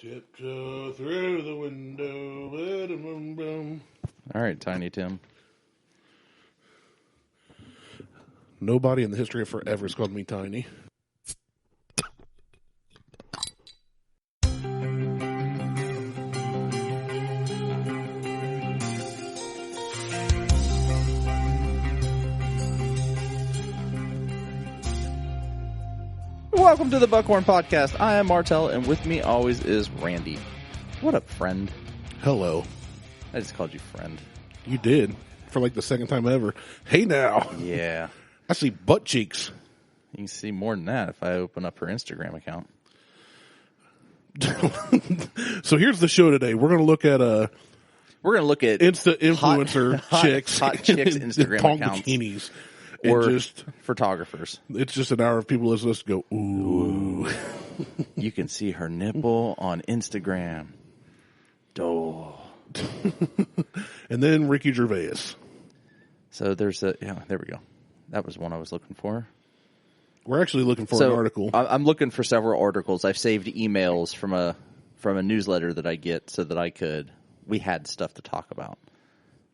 Tiptoe through the window. Boom, boom. All right, Tiny Tim. Nobody in the history of forever has called me Tiny. Welcome to the Buckhorn Podcast. I am Martel, and with me always is Randy. What up, friend? Hello. I just called you friend. You did. For like the second time ever. Hey now. Yeah. I see butt cheeks. You can see more than that if I open up her Instagram account. So here's the show today. We're going to look at Insta influencer chicks. Hot chicks Instagram thong accounts. bikinis. Or just photographers. It's just an hour of people listening to us go, ooh. You can see her nipple on Instagram. Oh. And then Ricky Gervais. So there's there we go. That was one I was looking for. We're actually looking for an article. I'm looking for several articles. I've saved emails from a newsletter that I get so that we had stuff to talk about.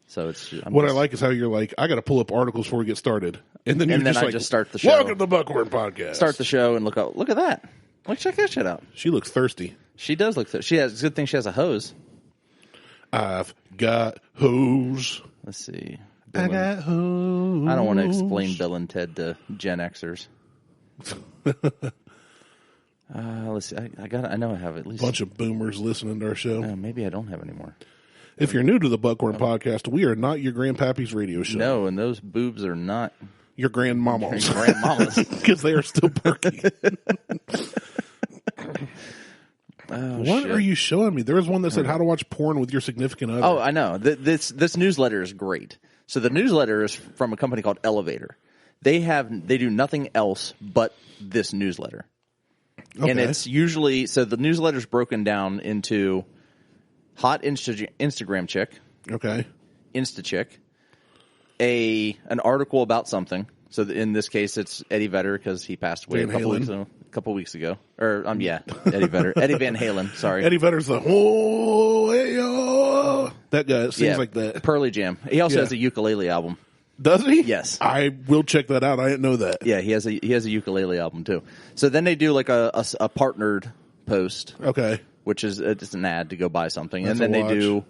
So it's I like is how you're like, I got to pull up articles before we get started, and then I just start the show. Welcome to the Buckhorn Podcast. Start the show and look at that. Like, check that shit out. She looks thirsty. She does look thirsty. It's a good thing she has a hose. I've got hose. Let's see. I got hose. I don't want to explain Bill and Ted to Gen Xers. Let's see. I know I have at least a bunch of boomers listening to our show. Maybe I don't have any more. If you're new to the Buckhorn Podcast, we are not your grandpappy's radio show. No, and those boobs are not your grandmamas. Grandmamas. Because they are still perky. What are you showing me? There was one that said how to watch porn with your significant other. Oh, I know. This newsletter is great. So the newsletter is from a company called Elevator. They do nothing else but this newsletter. Okay. And it's usually, so the newsletter is broken down into hot Instagram chick. Okay. Insta chick. An article about something. So in this case, it's Eddie Vedder because he passed away a couple weeks ago. Eddie Vedder. Eddie Van Halen, sorry. Eddie Vedder's that guy sings like that. Pearly Jam. He also has a ukulele album. Does he? Yes. I will check that out. I didn't know that. Yeah, he has a ukulele album too. So then they do like a partnered post. Okay. Which is it's an ad to go buy something. That's and then they do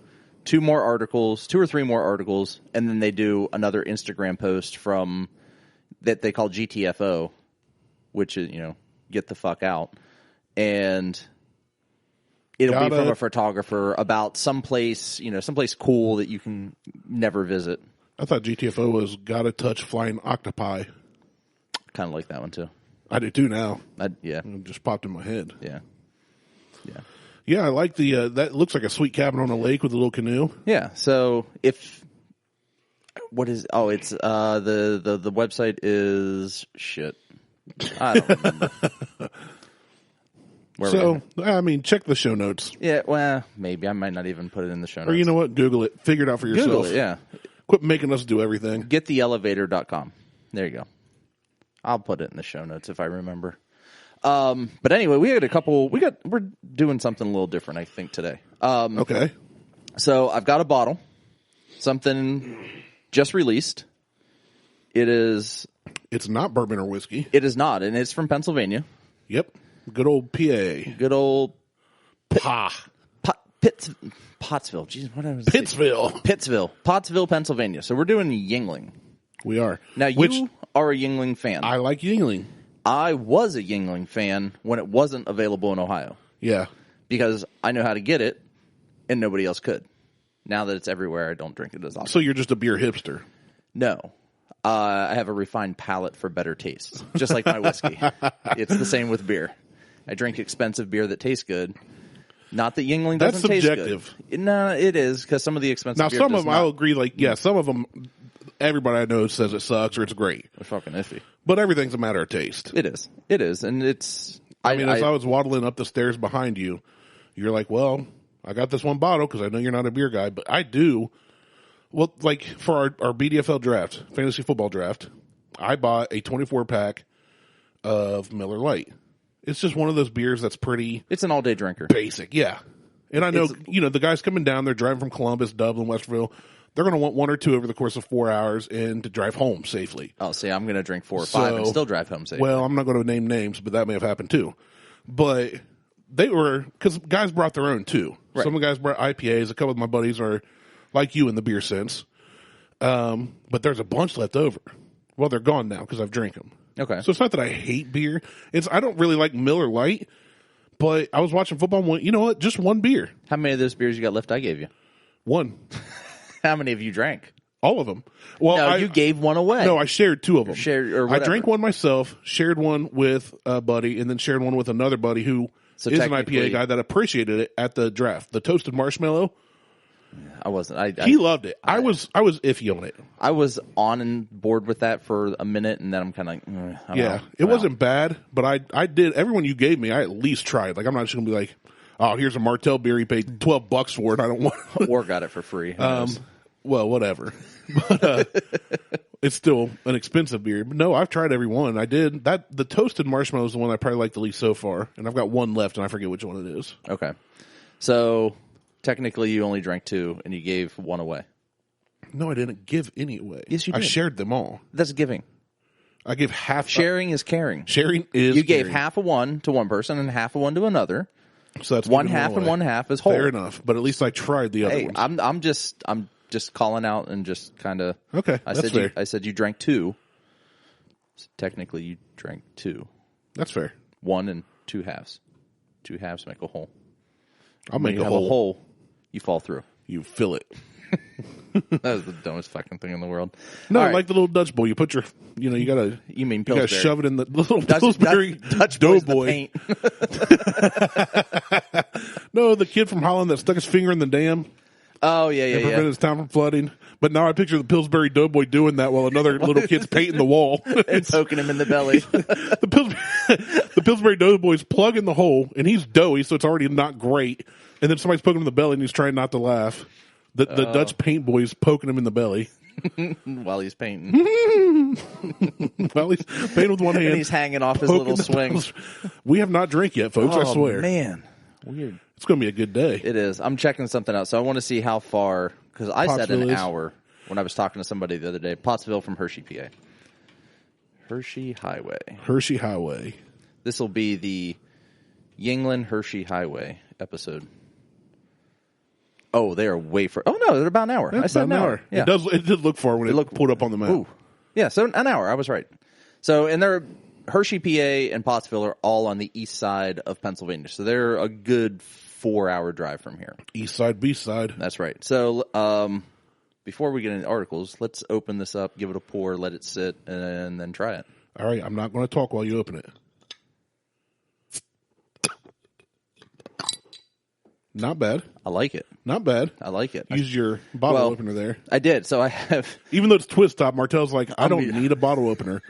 two or three more articles, and then they do another Instagram post from that they call GTFO, which is, get the fuck out. And it'll be from a photographer about someplace cool that you can never visit. I thought GTFO was gotta touch flying octopi. Kind of like that one too. I do too now. Yeah. It just popped in my head. Yeah. Yeah. Yeah, I like that looks like a sweet cabin on a lake with a little canoe. Yeah. So it's the website is shit. I don't remember. Check the show notes. Yeah, well, maybe I might not even put it in the show notes. Or you know what? Google it. Figure it out for yourself. Google it, yeah. Quit making us do everything. GetTheElevator.com. There you go. I'll put it in the show notes if I remember. But anyway, we're doing something a little different, I think, today. Okay. So I've got a bottle, something just released. It's not bourbon or whiskey. It is not, and it's from Pennsylvania. Yep. Good old PA. Good old Pottsville. Jeez, what was Pittsville, Pottsville, Pennsylvania. So we're doing Yuengling. We are. Now, you are a Yuengling fan. I like Yuengling. I was a Yuengling fan when it wasn't available in Ohio. Yeah. Because I know how to get it, and nobody else could. Now that it's everywhere, I don't drink it as often. So you're just a beer hipster? No. I have a refined palate for better tastes, just like my whiskey. It's the same with beer. I drink expensive beer that tastes good. Not that Yuengling doesn't taste good. That's subjective. No, it is, because some of the expensive beer some of them, I'll agree, some of them, everybody I know says it sucks or it's great. They're fucking iffy. But everything's a matter of taste. It is. It is. And it's... as I was waddling up the stairs behind you, you're like, well, I got this one bottle because I know you're not a beer guy, but I do. Well, like for our BDFL draft, fantasy football draft, I bought a 24-pack of Miller Lite. It's just one of those beers that's pretty It's an all-day drinker. basic. Yeah. And I know, the guys coming down, they're driving from Columbus, Dublin, Westerville. They're going to want one or two over the course of 4 hours and to drive home safely. Oh, see, I'm going to drink 4 or 5 and still drive home safely. Well, I'm not going to name names, but that may have happened too. But they were, because guys brought their own too. Right. Some of the guys brought IPAs. A couple of my buddies are like you in the beer sense. But there's a bunch left over. Well, they're gone now because I've drank them. Okay. So it's not that I hate beer. I don't really like Miller Lite, but I was watching football and went, you know what? Just one beer. How many of those beers you got left I gave you? One. How many have you drank? All of them. Well, No, you gave one away. No, I shared 2 of them. Or I drank one myself, shared one with a buddy, and then shared one with another buddy who is an IPA guy that appreciated it at the draft. The toasted marshmallow. I wasn't. He loved it. I was iffy on it. I was on and board with that for a minute, and then I'm kind of like, it wasn't bad, but I did. Everyone you gave me, I at least tried. Like, I'm not just going to be like, oh, here's a Martell beer. He paid $12 for it. I don't want or got it for free. Well, whatever. But it's still an expensive beer. But no, I've tried every one. I did. The toasted marshmallow is the one I probably like the least so far. And I've got one left, and I forget which one it is. Okay. So, technically, you only drank 2, and you gave 1 away. No, I didn't give any away. Yes, you did. I shared them all. That's giving. I gave half. Sharing is caring. Sharing is You gave caring. half of one to one person and half of one to another. So that's one giving half away. and one half is whole. Fair enough. But at least I tried the other Hey, ones. I'm just calling out and just kind of. Okay, that's fair. I said you drank 2. So technically, you drank 2. That's fair. 1 and 2 halves. 2 halves make a whole. I'll make When you a have hole. a hole, you fall through. You fill it. That was the dumbest fucking thing in the world. No, All right. like the little Dutch boy. You put your, you gotta. You mean You gotta Pillsbury. shove it in the little Pillsbury Dutch boy's the doughboy. paint. No, the kid from Holland that stuck his finger in the dam Oh, yeah, and yeah, prevented yeah. his town from flooding. But now I picture the Pillsbury doughboy doing that while another little kid's painting the wall. And poking him in the belly. the Pillsbury doughboy's plugging the hole, and he's doughy, so it's already not great. And then somebody's poking him in the belly, and he's trying not to laugh. The Dutch paint boy's poking him in the belly. While he's painting. Well, he's painting with one hand. And he's hanging off his poking little the swings. We have not drank yet, folks, I Oh, swear. man. Weird. It's going to be a good day. It is. I'm checking something out. So I want to see how far, because I said Pottsville an is. hour when I was talking to somebody the other day. Pottsville from Hershey, PA. Hershey Highway. Hershey Highway. This will be the Yuengling Hershey Highway episode. Oh, they are way far. Oh, no, they're about an hour. Yeah, I said about an hour. Yeah. It did look far when it pulled up on the map. Ooh. Yeah, so an hour. I was right. So, and they're Hershey, PA, and Pottsville are all on the east side of Pennsylvania. So they're a good 4-hour drive from here. East side, B side. That's right. So, before we get into articles, let's open this up, give it a pour, let it sit, and then try it. All right, I'm not going to talk while you open it. Not bad. I like it. Not bad. I like it. Use your bottle opener there. I did. So I have. Even though it's twist top, Martell's like, I don't need a bottle opener,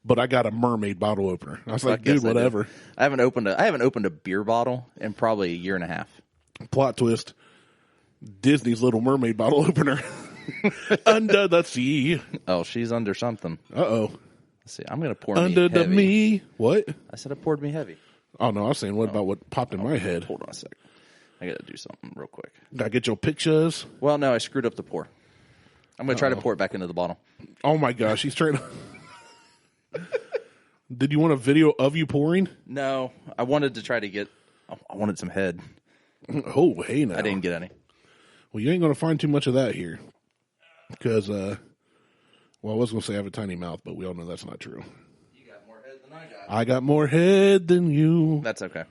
but I got a mermaid bottle opener. I was like, dude, whatever. I haven't opened a beer bottle in probably a year and a half. Plot twist. Disney's Little Mermaid bottle opener. Under the sea. Oh, she's under something. Uh-oh. Let's see. I'm going to pour Under me the heavy. me. What? I said it poured me heavy. Oh, no, I was saying, what about what popped in my head? Hold on a sec. I got to do something real quick. Gotta get your pictures. Well, no, I screwed up the pour. I'm going to try to pour it back into the bottle. Oh, my gosh. He's trying to... Did you want a video of you pouring? No, I wanted to try to get... I wanted some head. Oh, hey now. I didn't get any. Well, you ain't going to find too much of that here. Because, well, I was going to say I have a tiny mouth, but we all know that's not true. You got more head than I got. I got more head than you. That's okay.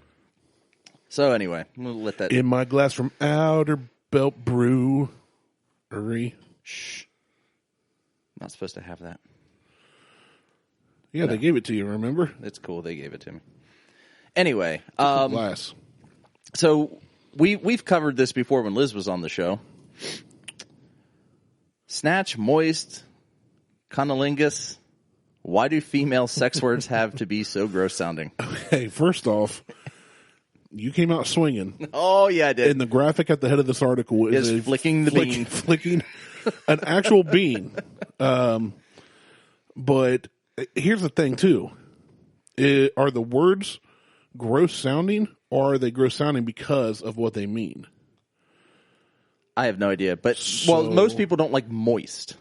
So anyway, I'm going to let that... In my glass from Outer Belt Brewery. Shh. Not supposed to have that. Yeah, they gave it to you, remember? It's cool. They gave it to me. Anyway, Glass. so we've covered this before when Liz was on the show. Snatch, moist, cunnilingus. Why do female sex words have to be so gross sounding? Hey, first off, you came out swinging. Oh, yeah, I did. And the graphic at the head of this article is a flicking the bean. Flicking an actual bean. But here's the thing, too. Are the words gross sounding, or are they gross sounding because of what they mean? I have no idea. But, well, most people don't like moist.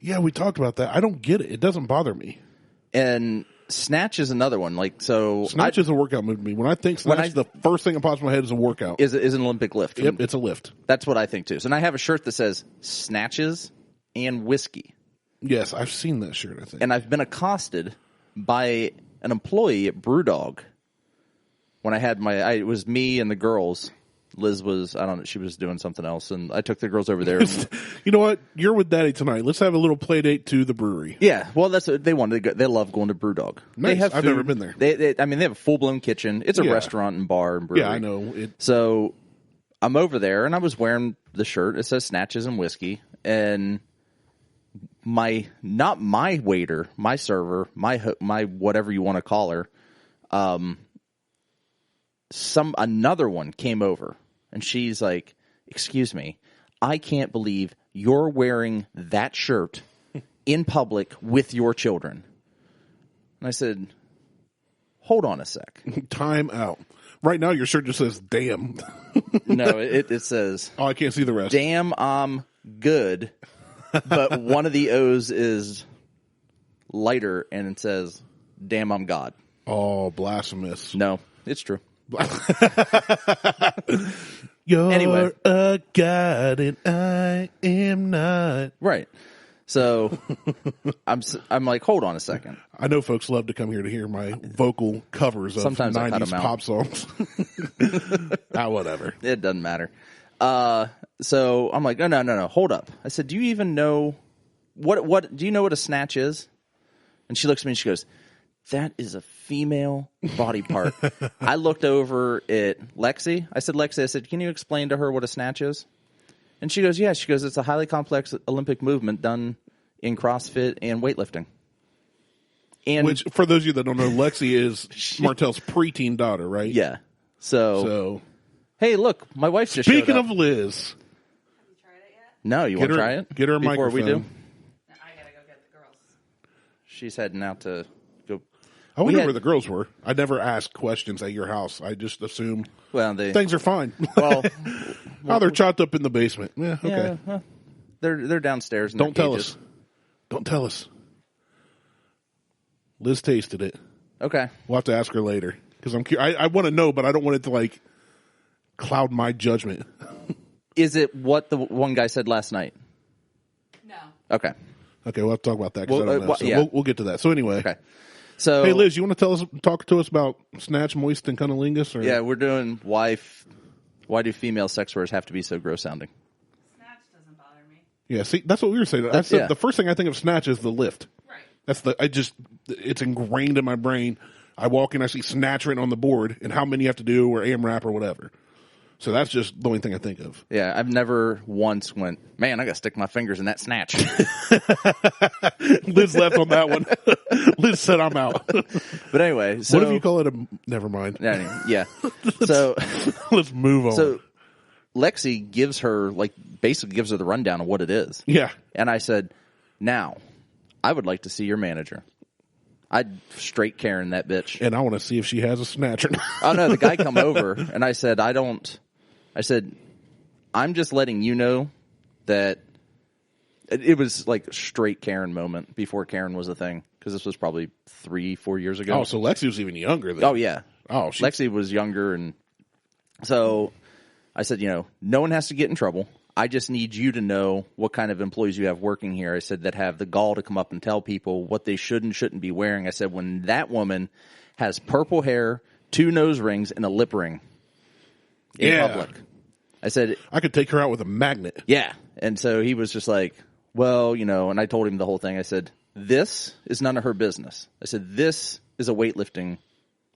Yeah, we talked about that. I don't get it. It doesn't bother me. And snatch is another one. Like, so snatch is a workout move to me. When I think snatch, the first thing that pops in my head is a workout. Is an Olympic lift. Yep, it's a lift. That's what I think too. So, and I have a shirt that says snatches and whiskey. Yes, I've seen that shirt, I think. And I've been accosted by an employee at Brewdog when I had it was me and the girls. Liz was, I don't know, she was doing something else, and I took the girls over there. You know what? You're with Daddy tonight. Let's have a little play date to the brewery. Yeah, well, that's what they wanted to go. They love going to Brewdog. Nice. They have I've never been there. They have a full-blown kitchen. It's a restaurant and bar and brewery. Yeah, I know. So I'm over there, and I was wearing the shirt. It says Snatches and Whiskey, and not my waiter, my server, my whatever you want to call her, another one came over. And she's like, excuse me, I can't believe you're wearing that shirt in public with your children. And I said, hold on a sec. Time out. Right now, your shirt just says, damn. No, it says, oh, I can't see the rest. Damn, I'm good. But one of the O's is lighter, and it says, damn, I'm God. Oh, blasphemous. No, it's true. You're anyway. a god and I am not. Right. So I'm like, hold on a second. I know folks love to come here to hear my vocal covers of sometimes 90s pop songs. Whatever. It doesn't matter. So I'm like, no, hold up. I said, do you even know do you know what a snatch is? And she looks at me and she goes, that is a female body part. I looked over at Lexi. I said, can you explain to her what a snatch is? And she goes, yeah. She goes, it's a highly complex Olympic movement done in CrossFit and weightlifting. And which, for those of you that don't know, Lexi is Martell's preteen daughter, right? Yeah. So hey, look, my wife just speaking showed up. of Liz. Have you tried it yet? No, you want to try it? Get her a before microphone. we do? No, I gotta go get the girls. She's heading out to go. I wonder where the girls were. I never asked questions at your house. I just assume things are fine. Well, they're chopped up in the basement. Yeah, okay. Yeah, well, they're downstairs. In Don't their tell cages. us. Don't tell us. Liz tasted it. Okay. We'll have to ask her later because I want to know, but I don't want it to cloud my judgment. Is it what the one guy said last night? No. Okay. Okay, we'll have to talk about that because I don't know. So yeah. we'll get to that. So anyway. Okay. So hey, Liz, you want to talk to us about Snatch, Moist, and Cunnilingus? Or? Yeah, we're doing why do female sex workers have to be so gross sounding? Snatch doesn't bother me. Yeah, see, that's what we were saying. I said the first thing I think of Snatch is the lift. Right. It's ingrained in my brain. I walk in, I see Snatch written on the board, and how many you have to do, or AMRAP, or whatever. So that's just the only thing I think of. Yeah, I've never once went, man, I got to stick my fingers in that snatch. Liz left on that one. Liz said, I'm out. But anyway. So, what if you call it never mind. Yeah. So let's move on. So Lexi basically gives her the rundown of what it is. Yeah. And I said, now, I would like to see your manager. I'd straight Karen that bitch. And I want to see if she has a snatcher. Oh, no, the guy come over, and I said, I'm just letting you know that it was like a straight Karen moment before Karen was a thing, because this was probably 3-4 years ago. Oh, so Lexi was even younger then. Oh, yeah. Oh, Lexi was younger, and so I said, no one has to get in trouble. I just need you to know what kind of employees you have working here. I said that have the gall to come up and tell people what they should and shouldn't be wearing. I said when that woman has purple hair, 2 nose rings, and a lip ring in public. I said I could take her out with a magnet. Yeah. And so he was just like, well, and I told him the whole thing. I said, this is none of her business. I said, this is a weightlifting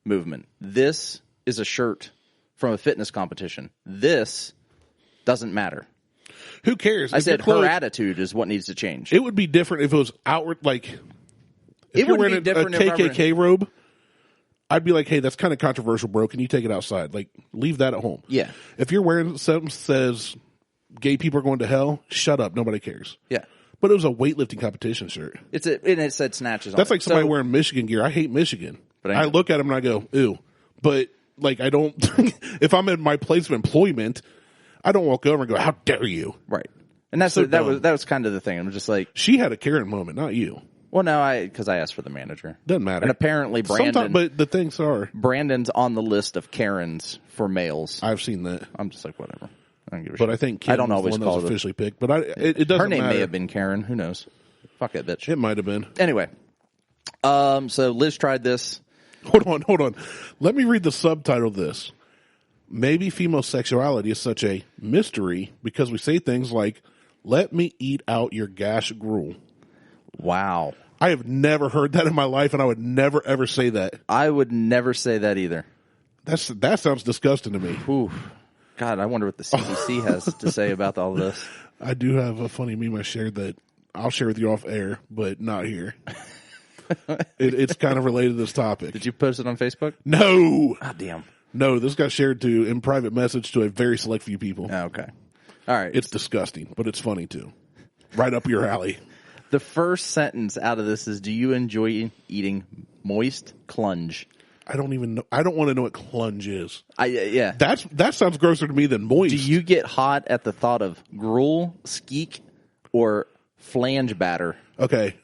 movement. This is a shirt from a fitness competition. This doesn't matter. Who cares? I said her attitude is what needs to change. It would be different if it was outward, if you're wearing a KKK robe, I'd be like, hey, that's kind of controversial, bro. Can you take it outside? Leave that at home. Yeah. If you're wearing something that says gay people are going to hell, shut up. Nobody cares. Yeah. But it was a weightlifting competition shirt. And it said snatches on it. That's like somebody wearing Michigan gear. I hate Michigan. But I look at them and I go, ew. But like, I don't. If I'm in my place of employment, I don't walk over and go, "How dare you?" Right. And that was kind of the thing. I'm just like, she had a Karen moment, not you. Well, no, because I asked for the manager. Doesn't matter. And apparently Brandon. But the things are, Brandon's on the list of Karens for males. I've seen that. I'm just like, whatever. I don't give a shit. But I think Kim I don't was always the one call that was it. officially picked. But it doesn't Her name matter. may have been Karen. Who knows? Fuck that bitch. It might have been. Anyway, so Liz tried this. Hold on. Let me read the subtitle of this. Maybe female sexuality is such a mystery because we say things like, "Let me eat out your gash gruel." Wow. I have never heard that in my life, and I would never, ever say that. I would never say that either. That sounds disgusting to me. Ooh. God, I wonder what the CDC has to say about all this. I do have a funny meme I shared that I'll share with you off air, but not here. It's kind of related to this topic. Did you post it on Facebook? No. God damn. No, this got shared in private message to a very select few people. Oh, okay. All right. It's disgusting, but it's funny too. Right up your alley. The first sentence out of this is, do you enjoy eating moist clunge? I don't even know. I don't want to know what clunge is. Yeah. That sounds grosser to me than moist. Do you get hot at the thought of gruel, skeek, or flange batter? Okay.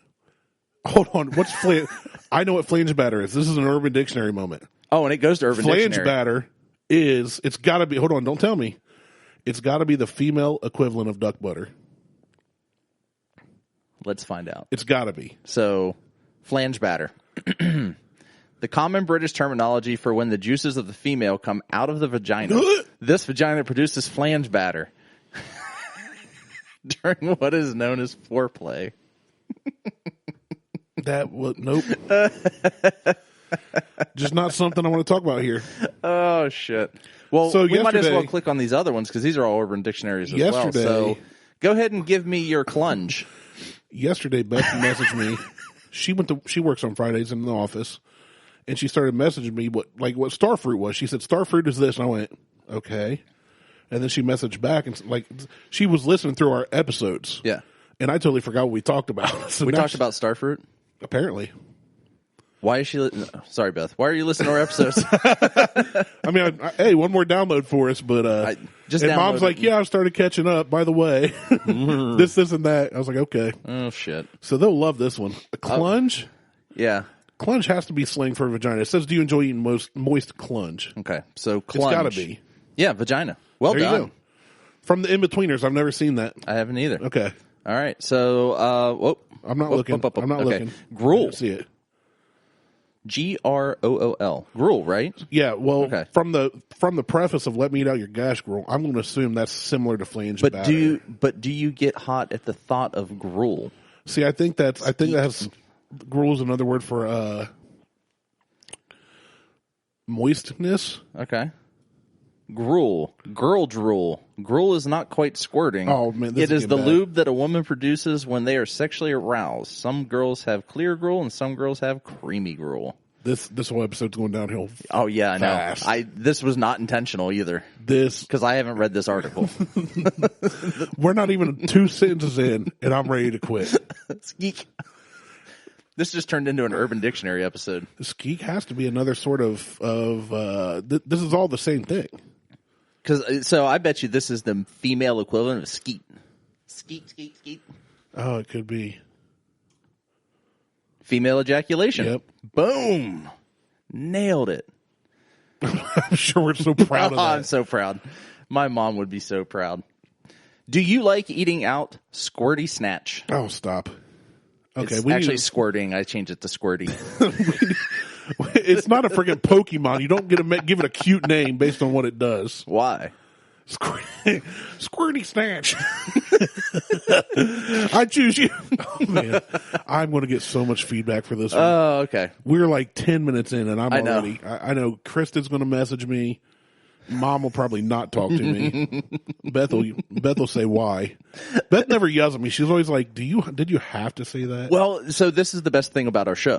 Hold on. What's flange? I know what flange batter is. This is an Urban Dictionary moment. Oh, and it goes to Urban Flange Dictionary. batter is, it's got to be, hold on, don't tell me. It's got to be the female equivalent of duck butter. Let's find out. It's got to be. So, flange batter. The common British terminology for when the juices of the female come out of the vagina. This vagina produces flange batter during what is known as foreplay. Nope. Just not something I want to talk about here. Oh, shit. Well, so we might as well click on these other ones because these are all Urban Dictionaries as well. So go ahead and give me your clunge. Yesterday, Beth messaged me. She works on Fridays in the office, and she started messaging me what starfruit was. She said, "Starfruit is this," and I went, "Okay." And then she messaged back and she was listening through our episodes. Yeah. And I totally forgot what we talked about. So we talked about starfruit? Apparently. Why is she... Sorry, Beth. Why are you listening to our episodes? I mean, hey, one more download for us, but... and Mom's like, yeah, I started catching up, by the way. This, and that. I was like, okay. Oh, shit. So they'll love this one. A clunge? Yeah. Clunge has to be slang for a vagina. It says, do you enjoy eating moist clunge? Okay, so clunge. It's got to be. Yeah, vagina. Well there done. You go. From the in-betweeners, I've never seen that. I haven't either. Okay. All right, so... I'm not looking. I'm not looking. Gruel. I didn't see it. Grool. Gruel, right? Yeah, well, okay. from the preface of "Let me eat out your gash gruel," I'm going to assume that's similar to flange batter. But do you get hot at the thought of gruel? See, I think that has gruel is another word for moistness. Okay. Gruel, girl drool. Gruel is not quite squirting. Oh man, it is the lube that a woman produces when they are sexually aroused. Some girls have clear gruel, and some girls have creamy gruel. This whole episode's going downhill. Oh yeah, I know. This was not intentional either. Because I haven't read this article. We're not even 2 sentences in, and I'm ready to quit. Skeek. This just turned into an Urban Dictionary episode. Skeek has to be another sort of this is all the same thing. So I bet you this is the female equivalent of skeet. Skeet, skeet, skeet. Oh, it could be. Female ejaculation. Yep. Boom. Nailed it. I'm sure we're so proud of that. I'm so proud. My mom would be so proud. Do you like eating out squirty snatch? Oh, stop. Okay, it's actually squirting. I changed it to squirty. It's not a friggin' Pokemon. You don't give it a cute name based on what it does. Why? Squirty snatch. I choose you. Oh, man. I'm going to get so much feedback for this one. Oh, okay. We're like 10 minutes in, and I know Kristen's going to message me. Mom will probably not talk to me. Beth will say why. Beth never yells at me. She's always like, did you have to say that? Well, so this is the best thing about our show.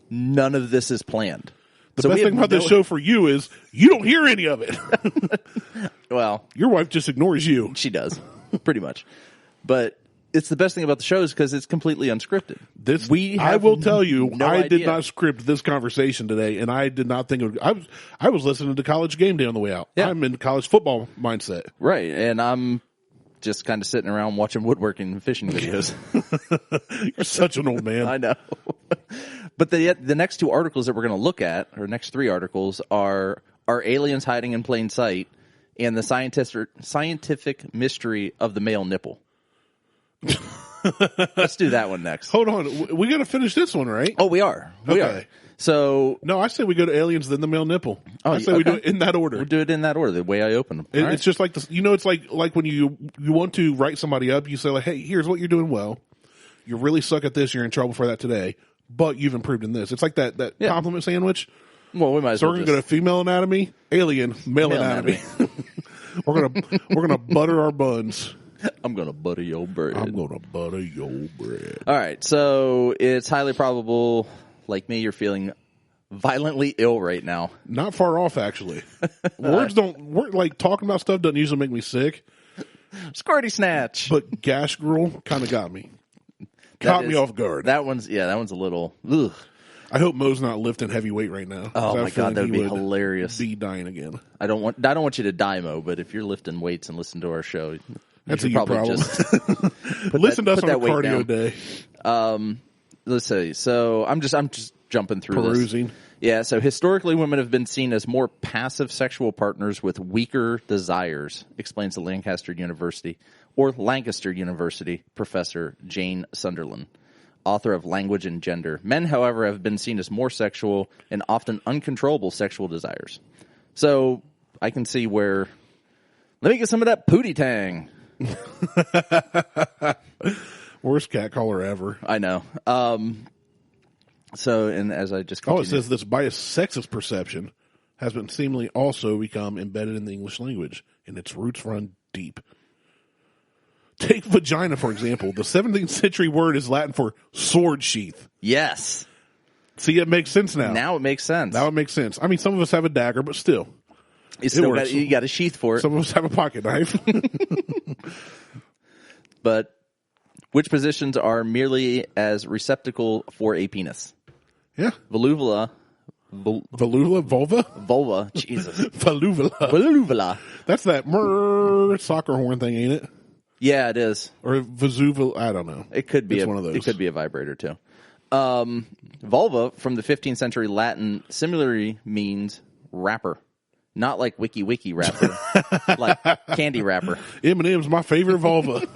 None of this is planned. The best thing about this show for you is you don't hear any of it. Well, your wife just ignores you. She does, pretty much. But it's the best thing about the show is because it's completely unscripted. I will tell you, no I did idea. not script this conversation today, and I did not think it would, I was listening to College Game Day on the way out. Yeah. I'm in college football mindset. Right, and I'm just kind of sitting around watching woodworking and fishing videos. You're such an old man. I know. But the next two articles that we're going to look at, or next three articles, are aliens hiding in plain sight and the scientific mystery of the male nipple. Let's do that one next. Hold on. We got to finish this one, right? Oh, we are. We are. So no, I say we go to aliens, then the male nipple. I say we do it in that order. We'll do it in that order, the way I open them. It's just like this. It's like when you want to write somebody up, you say like, hey, here's what you're doing well. You really suck at this. You're in trouble for that today, but you've improved in this. It's like that compliment sandwich. Well, we might as well. So we're going to go to female anatomy, alien, male anatomy. we're gonna butter our buns. I'm gonna butter your bread. I'm gonna butter your bread. All right, so it's highly probable, like me, you're feeling violently ill right now. Not far off, actually. Words like talking about stuff doesn't usually make me sick. Squirty snatch. But Gash Girl kind of got me. Caught me off guard. That one's a little. Ugh. I hope Mo's not lifting heavy weight right now. Oh my god, that would be hilarious. Be dying again. I don't want you to die, Mo. But if you're lifting weights and listen to our show, that's a probably problem. Just listen to us on a cardio day. Let's see. So I'm just jumping through perusing. This. Yeah. So historically, women have been seen as more passive sexual partners with weaker desires, explains the Lancaster University professor Jane Sunderland, author of Language and Gender. Men, however, have been seen as more sexual and often uncontrollable sexual desires. So I can see where. Let me get some of that pootie tang. Worst cat caller ever. I know. So, and as I just continue, it says this biased sexist perception has been seemingly also become embedded in the English language, and its roots run deep. Take vagina, for example. The 17th century word is Latin for sword sheath. Yes. See, it makes sense now. Now it makes sense. Now it makes sense. I mean, some of us have a dagger, but still. You got a sheath for it. Some of us have a pocket knife. But which positions are merely as receptacle for a penis? Yeah. Voluvula. Volva? Vulva. Jesus. Voluvula. That's that soccer horn thing, ain't it? Yeah, it is. Or Vesuva, I don't know. It could be one of those. It could be a vibrator too. Vulva from the 15th century Latin similarly means wrapper. Not like wiki wrapper, like candy wrapper. M&M's my favorite vulva.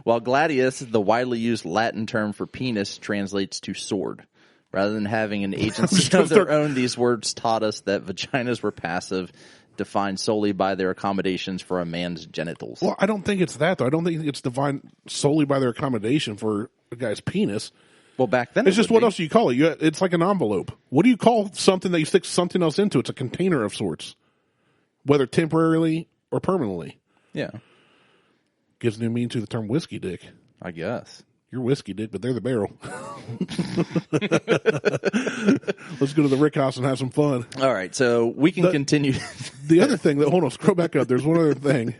While gladius, the widely used Latin term for penis, translates to sword. Rather than having an agency of their own, these words taught us that vaginas were passive, defined solely by their accommodations for a man's genitals. Well, I don't think it's that, though. I don't think it's defined solely by their accommodation for a guy's penis. Well, back then it's just what else do you call it? It's like an envelope. What do you call something that you stick something else into? It's a container of sorts, whether temporarily or permanently. Yeah. Gives new meaning to the term whiskey dick. I guess. You're whiskey dick, but they're the barrel. Let's go to the Rick House and have some fun. All right, so we can continue. The other thing hold on, scroll back up. There's one other thing.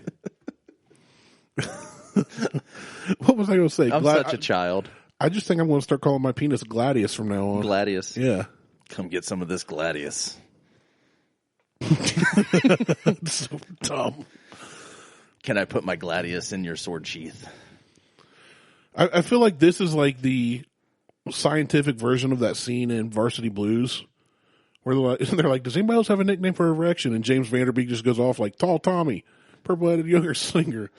What was I going to say? I'm such a child. I just think I'm going to start calling my penis Gladius from now on. Gladius. Yeah. Come get some of this Gladius. So dumb. Can I put my Gladius in your sword sheath? I feel like this is like the scientific version of that scene in Varsity Blues where they're like, does anybody else have a nickname for erection? And James Vanderbeek just goes off like, Tall Tommy, purple-headed younger slinger.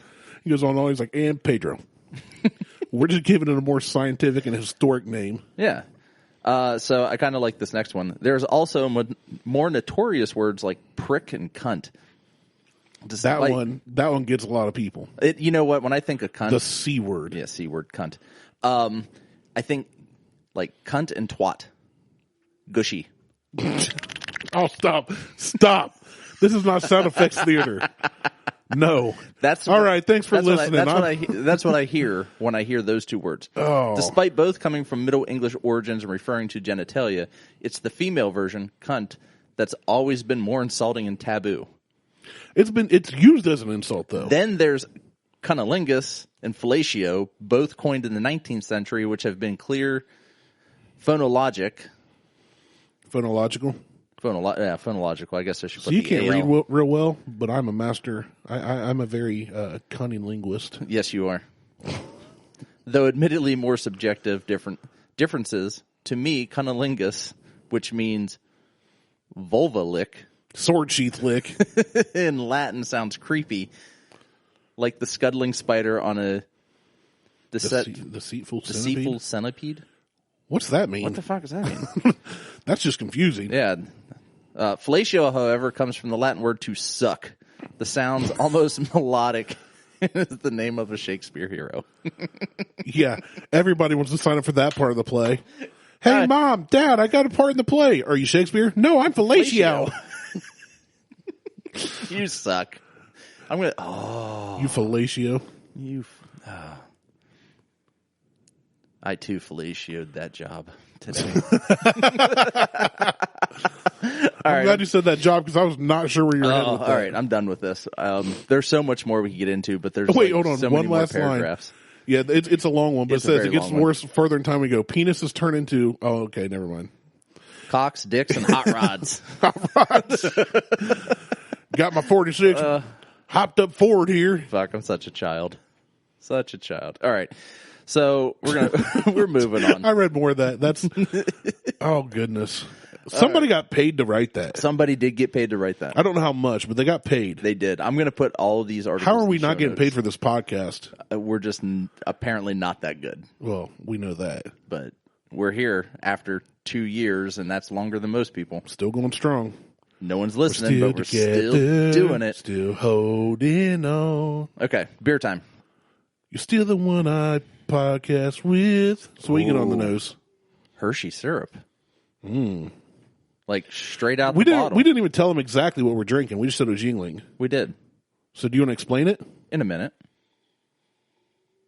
He goes on, he's like, and Pedro. We're just giving it a more scientific and historic name. Yeah. So I kind of like this next one. There's also more notorious words like prick and cunt. That one gets a lot of people. You know what? When I think of cunt, the C word. Yeah, C word, cunt. I think like cunt and twat. Gushy. Oh, stop. This is not sound effects theater. No. All right. Thanks for listening. That's what I hear when I hear those two words. Oh. Despite both coming from Middle English origins and referring to genitalia, it's the female version, cunt, that's always been more insulting and taboo. It's used as an insult, though. Then there's cunnilingus, and fellatio, both coined in the 19th century, which have been clear phonological. Phonological. I guess I should put So you the can't AL. read real well, but I'm a master. I'm a very cunning linguist. Yes, you are. Though admittedly more subjective differences, to me, cunnilingus, which means vulva lick, Sword sheath lick. in Latin sounds creepy, like the scuttling spider on a Deceitful centipede. centipede. What's that mean? What the fuck does that mean? That's just confusing. Yeah. Fellatio, however, comes from the Latin word to suck. The sound's almost melodic. It's the name of a Shakespeare hero. Yeah, everybody wants to sign up for that part of the play. Hey, Mom, Dad, I got a part in the play. Are you Shakespeare? No, I'm fellatio. You suck. I'm gonna. You fellatio. I too fellatioed that job today. I'm glad you said that job because I was not sure where you were headed with that. All right, I'm done with this. There's so much more we could get into, but there's Hold on. so One many more last line. paragraphs. Yeah, it's a long one, but It's it a says very it gets long one. worse further in time we go. Penises turn into... Oh, okay, never mind. Cocks, dicks, and hot rods. Got my 46. Hopped up forward here. Fuck, I'm such a child. Such a child. All right. So we're moving on. I read more of that. That's... Oh, goodness. Somebody got paid to write that. Somebody did get paid to write that. I don't know how much, but they got paid. They did. I'm going to put all of these articles. How are we in the not show getting notes. paid for this podcast? We're just apparently not that good. Well, we know that. But we're here after 2 years, and that's longer than most people. Still going strong. No one's listening, but we're still doing it. Still holding on. Okay, beer time. You're still the one I podcast with. Swinging on the nose. Hershey syrup. Like straight out We the didn't. bottle. We didn't even tell them exactly what we're drinking. We just said it was Yuengling. We did. So do you want to explain it? In a minute.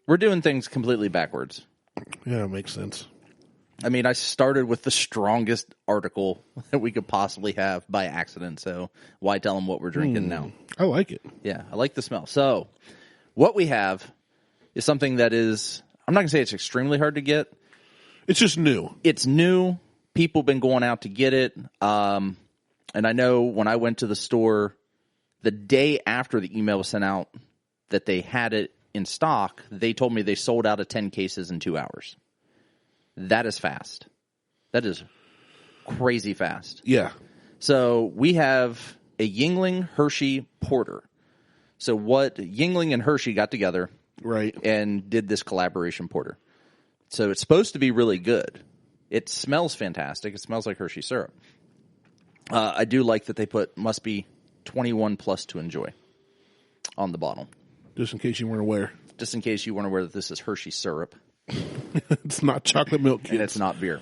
We're doing things completely backwards. Yeah, it makes sense. I mean, I started with the strongest article that we could possibly have by accident, so why tell them what we're drinking now? I like it. Yeah, I like the smell. So, what we have is something that is, I'm not going to say it's extremely hard to get. It's just new. It's new. People have been going out to get it. And I know when I went to the store the day after the email was sent out that they had it in stock, they told me they sold out of 10 cases in 2 hours. That is fast. That is crazy fast. Yeah. So we have a Yuengling Hershey Porter. So what Yuengling and Hershey got together Right. and did this collaboration porter. So it's supposed to be really good. It smells fantastic. It smells like Hershey syrup. I do like that they put must be 21 plus to enjoy on the bottle. Just in case you weren't aware. Just in case you weren't aware that this is Hershey syrup It's not chocolate milk and kids. it's not beer.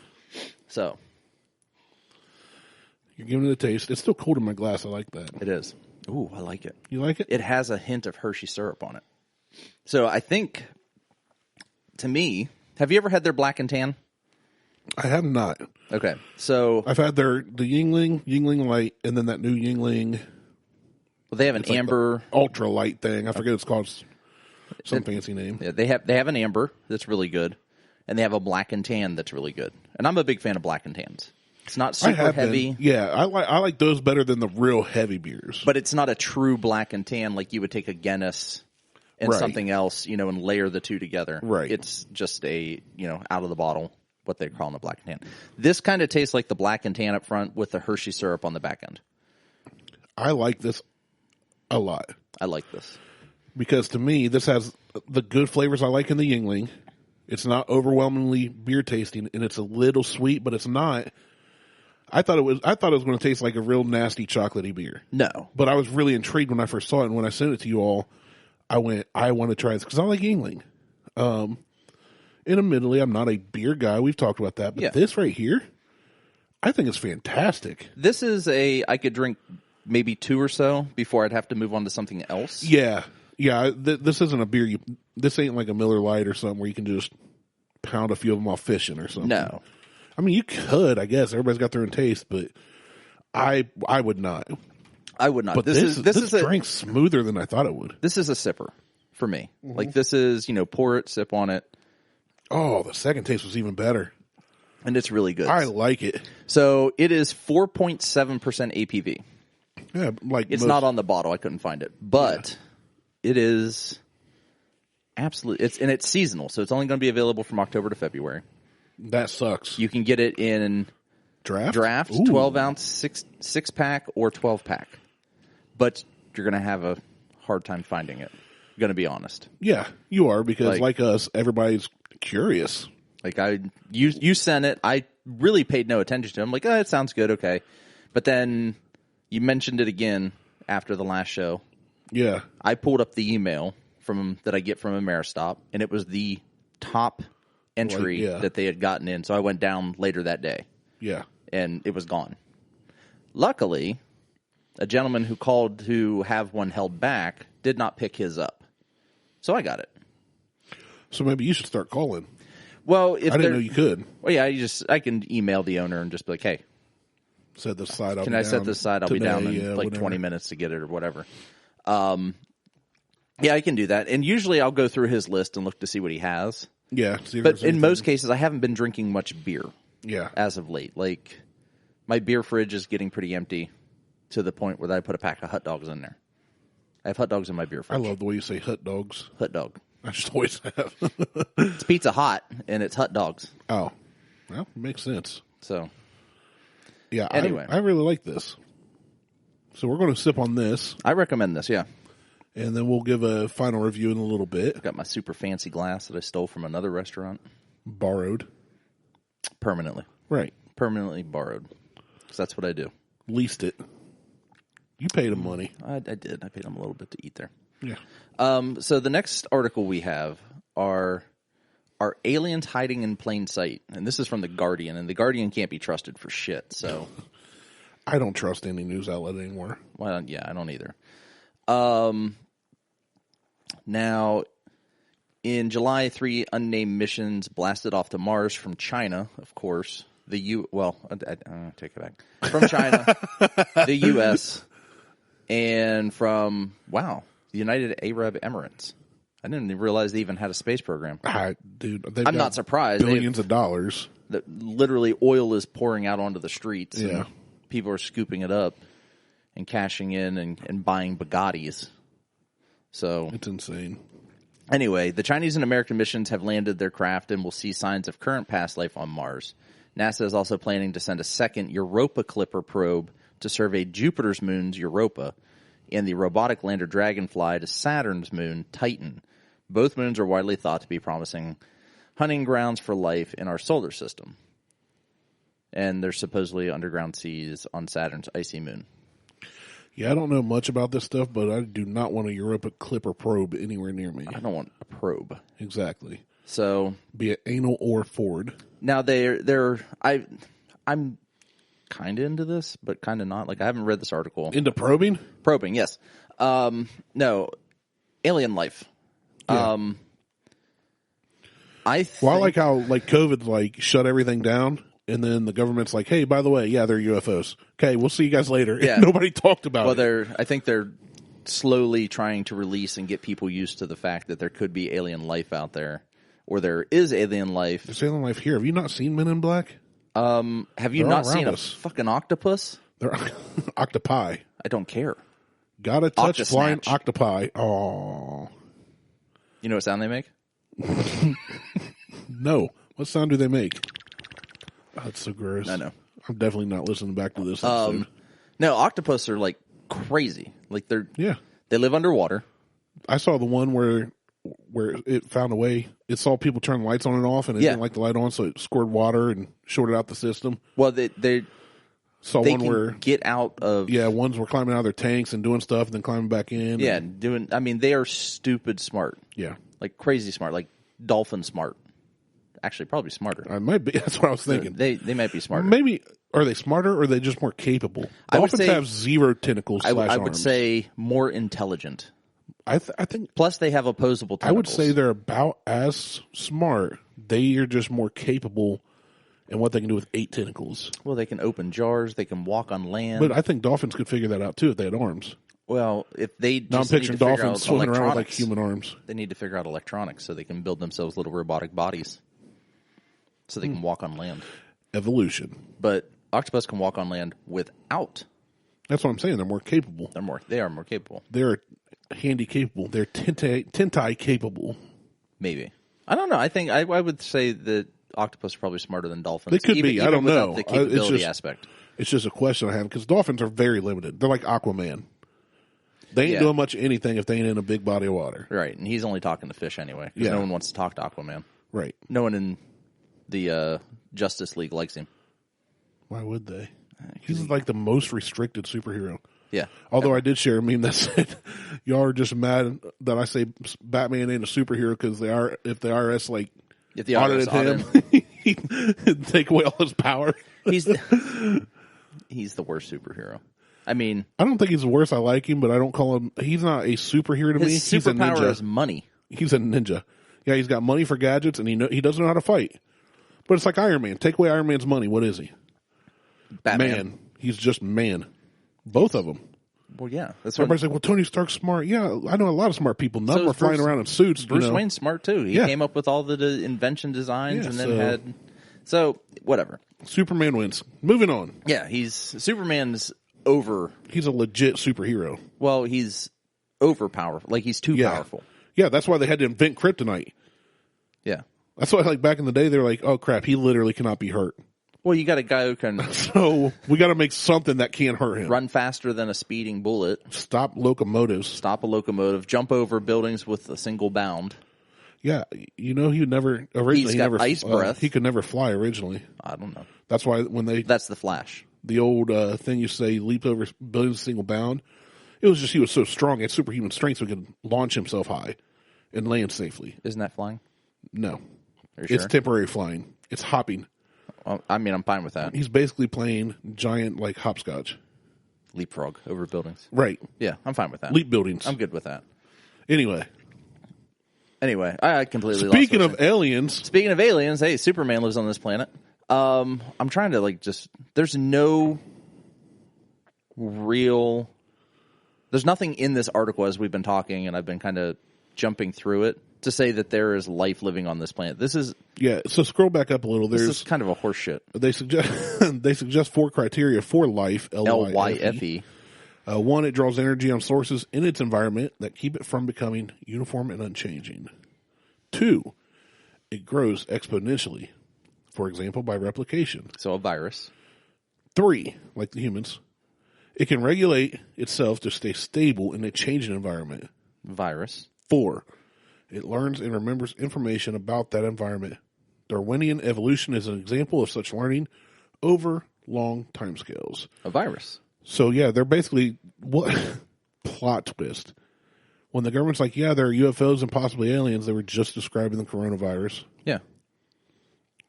So You're giving it a taste. It's still cold in my glass. I like that. it is. Ooh, I like it. You like it? It has a hint of Hershey syrup on it. So I think, to me, have you ever had their black and tan? I have not. Okay, so I've had the Yuengling Light, and then that new Yuengling they have an like amber. ultra light thing. I forget it's called some fancy name. Yeah, they have an amber that's really good, and they have a black and tan that's really good. And I'm a big fan of black and tans. It's not I super have heavy, been. Yeah, I like those better than the real heavy beers. but it's not a true black and tan like you would take a Guinness and Right. something else, and layer the two together. Right. It's just a, out of the bottle, what they're calling a black and tan. This kind of tastes like the black and tan up front with the Hershey syrup on the back end. I like this a lot I like this. because to me this has the good flavors I like in the Yuengling. It's not overwhelmingly beer tasting, and it's a little sweet, but it's not. I thought it was going to taste like a real nasty chocolatey beer. No. But I was really intrigued when I first saw it, and when I sent it to you all, I want to try this because I like Yuengling. And admittedly, I'm not a beer guy. We've talked about that, but Yeah. this right here, I think it's fantastic. This is I could drink maybe 2 or so before I'd have to move on to something else. Yeah. This isn't a beer. This ain't like a Miller Lite or something where you can just pound a few of them off fishing or something. No. I mean, you could, I guess. Everybody's got their own taste, but I would not. I would not. But This is drink's smoother than I thought it would. This is a sipper. for me. Like this is, pour it, sip on it. Oh, the second taste was even better. And it's really good. I like it. So it is 4.7% APV. Yeah, it's not on the bottle. I couldn't find it, but it is absolutely. It's seasonal, so it's only going to be available from October to February. That sucks. You can get it in draft, 12-ounce, six pack or 12-pack, but you're going to have a hard time finding it. I'm going to be honest. Yeah, you are because like us, everybody's curious. Like you sent it. I really paid no attention to it. I'm like, it sounds good, okay, but then you mentioned it again after the last show. Yeah, I pulled up the email that I get from Ameristop, and it was the top entry that they had gotten in. So I went down later that day. Yeah. And it was gone. Luckily, a gentleman who called to have one held back did not pick his up. So I got it. So maybe you should start calling. Well, I didn't know you could. Well, yeah, I can email the owner and just be like, hey, set this aside. I'll be down in like 20 minutes to get it or whatever. Yeah, I can do that. And usually I'll go through his list and look to see what he has. Yeah. But in most cases, I haven't been drinking much beer. Yeah. As of late. Like, my beer fridge is getting pretty empty to the point where I put a pack of hot dogs in there. I have hot dogs in my beer fridge. I love the way you say hot dogs. Hot dog. I just always have. It's Pizza Hut, and it's hot dogs. Oh. Well, makes sense. So. Yeah, anyway. I really like this. So we're going to sip on this. I recommend this, yeah. And then we'll give a final review in a little bit. I've got my super fancy glass that I stole from another restaurant. Borrowed. Permanently. Right. Permanently borrowed. Because that's what I do. Leased it. You paid him money. I did. I paid him a little bit to eat there. Yeah. So the next article we have are aliens hiding in plain sight? And this is from The Guardian, and The Guardian can't be trusted for shit, so. I don't trust any news outlet anymore. Well, yeah, I don't either. Now, in July, 3 unnamed missions blasted off to Mars from China, of course. I take it back. From China, the U.S., and from, the United Arab Emirates. I didn't even realize they even had a space program. Dude, I'm not surprised. Billions of dollars. Literally, oil is pouring out onto the streets. Yeah. And people are scooping it up and cashing in and buying Bugattis. So it's insane. Anyway, the Chinese and American missions have landed their craft and will see signs of current past life on Mars. NASA is also planning to send a second Europa Clipper probe to survey Jupiter's moons Europa and the robotic lander Dragonfly to Saturn's moon Titan. Both moons are widely thought to be promising hunting grounds for life in our solar system. And there's supposedly underground seas on Saturn's icy moon. Yeah, I don't know much about this stuff, but I do not want a Europa Clipper probe anywhere near me. I don't want a probe. Exactly. So, be it anal or forward. Now I'm kind of into this, but kind of not. Like, I haven't read this article. Into probing? Probing, yes. No, alien life. Yeah. I like how COVID shut everything down. And then the government's like, hey, by the way, yeah, they're UFOs. Okay, we'll see you guys later. Yeah. Nobody talked about it. I think they're slowly trying to release and get people used to the fact that there could be alien life out there. Or there is alien life. There's alien life here. Have you not seen Men in Black? Have you not seen a fucking octopus? They're octopi. I don't care. Gotta touch flying octopi. Oh. You know what sound they make? No. What sound do they make? Oh, that's so gross. I know. I'm definitely not listening back to this episode. No, octopus are crazy. They live underwater. I saw the one where it found a way. It saw people turn lights on and off, and it didn't like the light on, so it squirted water and shorted out the system. Well, they saw one where get out of ones were climbing out of their tanks and doing stuff, and then climbing back in. Yeah, they are stupid smart. Yeah, crazy smart, like dolphin smart. Actually, probably smarter. I might be. That's what I was thinking. They might be smarter. Maybe are they smarter, or are they just more capable? Dolphins have 0 tentacles. I would arms. Say more intelligent. I think. Plus, they have opposable tentacles. I would say they're about as smart. They are just more capable in what they can do with 8 tentacles. Well, they can open jars. They can walk on land. But I think dolphins could figure that out too if they had arms. Well, if they just Now I'm picturing dolphins swimming around with like electronics, human arms. they need to figure out electronics so they can build themselves little robotic bodies so they can walk on land. Evolution. But octopus can walk on land without. That's what I'm saying. They're more capable. They are more capable. They're handy capable. They're tentai capable. Maybe. I don't know. I think I would say that octopus are probably smarter than dolphins. They could be. I don't know. The capability aspect. It's just a question I have because dolphins are very limited. They're like Aquaman. They ain't doing much of anything if they ain't in a big body of water. Right, and he's only talking to fish anyway because no one wants to talk to Aquaman. Right. No one in the Justice League likes him. Why would they? He's like the most restricted superhero. Yeah. Although I did share a meme that said, y'all are just mad that I say Batman ain't a superhero because if the IRS audited him, he'd take away all his power. He's the worst superhero. I mean, I don't think he's the worst. I like him, but I don't call him. He's not a superhero to me. His He's a superpower ninja. is money. He's a ninja. Yeah, he's got money for gadgets, and he doesn't know how to fight. But it's like Iron Man. Take away Iron Man's money. What is he? Batman. Man. He's just man. Both of them. Well, yeah. That's what Everybody's like, well, Tony Stark's smart. Yeah, I know a lot of smart people. None of them are flying around in suits. Bruce Wayne's smart, too. He came up with all the invention designs and then had... So, whatever. Superman wins. Moving on. Yeah, Superman's over... He's a legit superhero. Well, he's overpowerful. Like, he's too powerful. Yeah, that's why they had to invent kryptonite. Yeah. That's why, like, back in the day, they were like, oh, crap, he literally cannot be hurt. Well, you got a guy who can... So, we got to make something that can't hurt him. Run faster than a speeding bullet. Stop locomotives. Stop a locomotive. Jump over buildings with a single bound. Yeah, he would never... Originally, He's got ice breath. He could never fly originally. I don't know. That's why when they... That's the Flash. The old thing you say, leaped over buildings single bound. It was just he was so strong, he had superhuman strength, so he could launch himself high and land safely. Isn't that flying? No. Are you sure? It's temporary flying. It's hopping. Well, I mean, I'm fine with that. He's basically playing giant, like, hopscotch. Leapfrog over buildings. Right. Yeah, I'm fine with that. Leap buildings. I'm good with that. Anyway, I completely Speaking lost of aliens. Speaking of aliens, hey, Superman lives on this planet. I'm trying to, there's no real... There's nothing in this article as we've been talking, and I've been kind of jumping through it, to say that there is life living on this planet. This is... Yeah, so scroll back up a little. This is kind of a horse shit. They suggest 4 criteria for life, LYFE. 1, it draws energy on sources in its environment that keep it from becoming uniform and unchanging. 2, it grows exponentially, for example, by replication. So a virus. 3, like the humans, it can regulate itself to stay stable in a changing environment. Virus. 4, it learns and remembers information about that environment. Darwinian evolution is an example of such learning over long timescales. A virus. So, yeah, they're basically... What plot twist. When the government's like, yeah, there are UFOs and possibly aliens, they were just describing the coronavirus. Yeah.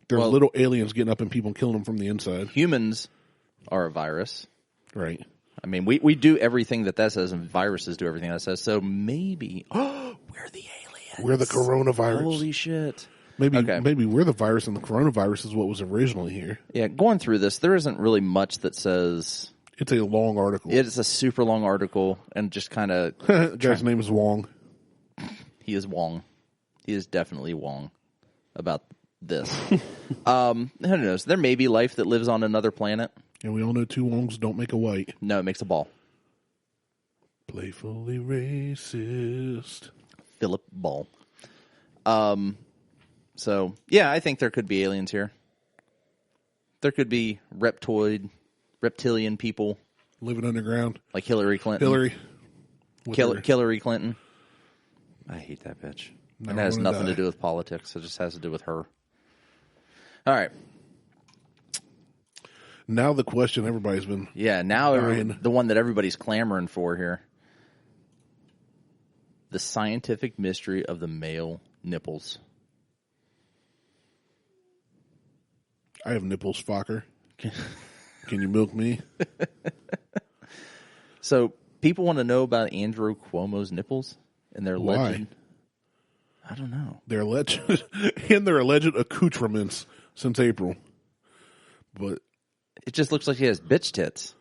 There's little aliens getting up in people and killing them from the inside. Humans are a virus. Right. I mean, we do everything that says, and viruses do everything that says. So maybe... we're the aliens. We're the coronavirus. Holy shit. Maybe we're the virus and the coronavirus is what was originally here. Yeah, going through this, there isn't really much that says... It's a long article. It's a super long article, and just kind of... Guy's name is Wong. He is Wong. He is definitely Wong about this. Who knows? There may be life that lives on another planet. And we all know 2 Wongs don't make a white. No, it makes a ball. Playfully racist. Philip Ball. So, yeah, I think there could be aliens here. There could be reptilian people. Living underground. Like Hillary Clinton. Hillary Clinton. I hate that bitch. It has nothing to do with politics. It just has to do with her. All right. Now the question everybody's been... Yeah, now the one that everybody's clamoring for here. The scientific mystery of the male nipples. I have nipples, fucker. Can you milk me? So, people want to know about Andrew Cuomo's nipples and their legend. I don't know. Their alleged accoutrements since April. But it just looks like he has bitch tits.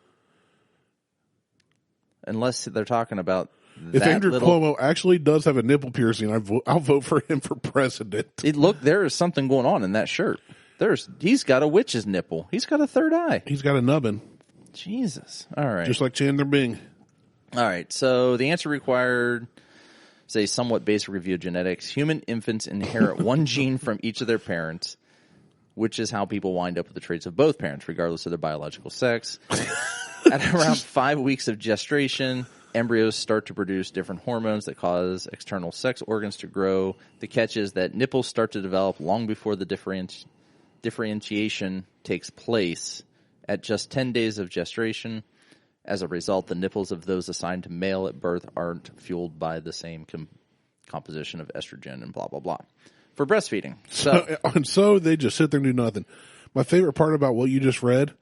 unless they're talking about If that Andrew little... Cuomo actually does have a nipple piercing, I'll vote for him for president. There is something going on in that shirt. He's got a witch's nipple. He's got a third eye. He's got a nubbin. Jesus. All right. Just like Chandler Bing. All right. So the answer required, say, somewhat basic review of genetics. Human infants inherit one gene from each of their parents, which is how people wind up with the traits of both parents, regardless of their biological sex. At around 5 weeks of gestation, embryos start to produce different hormones that cause external sex organs to grow. The catch is that nipples start to develop long before the differentiation takes place. At just 10 days of gestation, as a result, the nipples of those assigned to male at birth aren't fueled by the same composition of estrogen and blah, blah, blah. For breastfeeding. So they just sit there and do nothing. My favorite part about what you just read